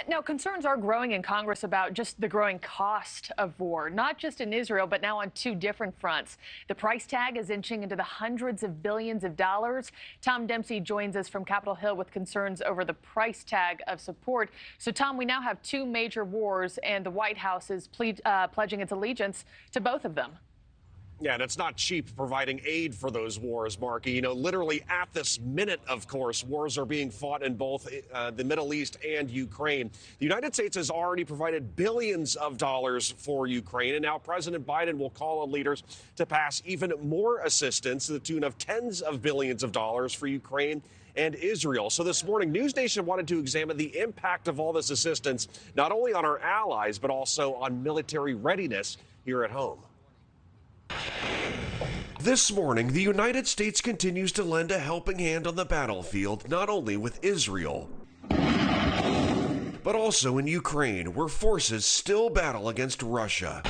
No, concerns are growing in Congress about just the growing cost of war, not just in Israel, but now on two different fronts. The price tag is inching into the hundreds of billions of dollars. Tom Dempsey joins us from Capitol Hill with concerns over the price tag of support. So, Tom, we now have two major wars, and the White House is pledging its allegiance to both of them. Yeah, and it's not cheap providing aid for those wars, Markie. You know, literally at this minute, of course, wars are being fought in both the Middle East and Ukraine. The United States has already provided billions of dollars for Ukraine, and now President Biden will call on leaders to pass even more assistance to the tune of tens of billions of dollars for Ukraine and Israel. So this morning, NewsNation wanted to examine the impact of all this assistance, not only on our allies, but also on military readiness here at home. This morning, the United States continues to lend a helping hand on the battlefield, not only with Israel, but also in Ukraine, where forces still battle against Russia.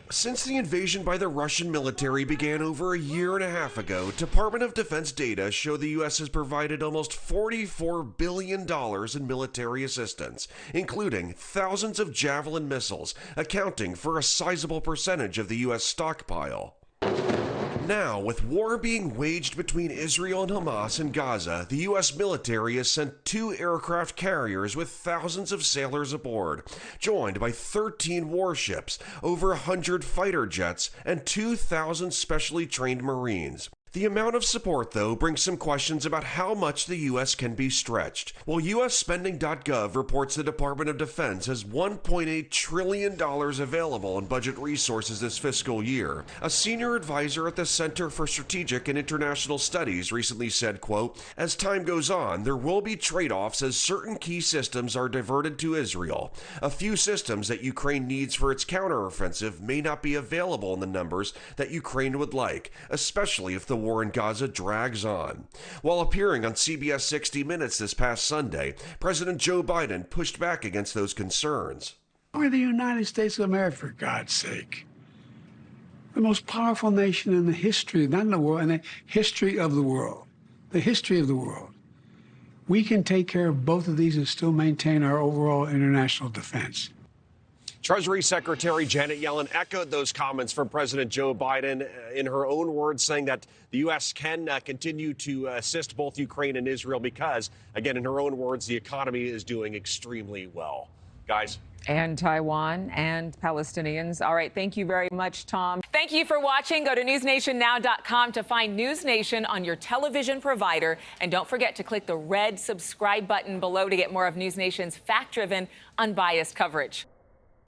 Since the invasion by the Russian military began over a year and a half ago, Department of Defense data show the U.S. has provided almost $44 billion in military assistance, including thousands of Javelin missiles, accounting for a sizable percentage of the U.S. stockpile. Now, with war being waged between Israel and Hamas in Gaza, the U.S. military has sent 2 aircraft carriers with thousands of sailors aboard, joined by 13 warships, over 100 fighter jets, and 2,000 specially trained Marines. The amount of support, though, brings some questions about how much the U.S. can be stretched. While USspending.gov reports the Department of Defense has $1.8 trillion available in budget resources this fiscal year, a senior advisor at the Center for Strategic and International Studies recently said, quote, "As time goes on, there will be trade-offs as certain key systems are diverted to Israel. A few systems that Ukraine needs for its counteroffensive may not be available in the numbers that Ukraine would like, especially if the war in Gaza drags on." While appearing on CBS 60 Minutes this past Sunday, President Joe Biden pushed back against those concerns. We're the United States of America, for God's sake. The most powerful nation in the history, not in the world, in the history of the world. The history of the world. We can take care of both of these and still maintain our overall international defense. Treasury Secretary Janet Yellen echoed those comments from President Joe Biden in her own words, saying that the U.S. can continue to assist both Ukraine and Israel because, again, in her own words, the economy is doing extremely well. Guys. And Taiwan and Palestinians. All right. Thank you very much, Tom. Thank you for watching. Go to newsnationnow.com to find NewsNation on your television provider. And don't forget to click the red subscribe button below to get more of NewsNation's fact-driven, unbiased coverage.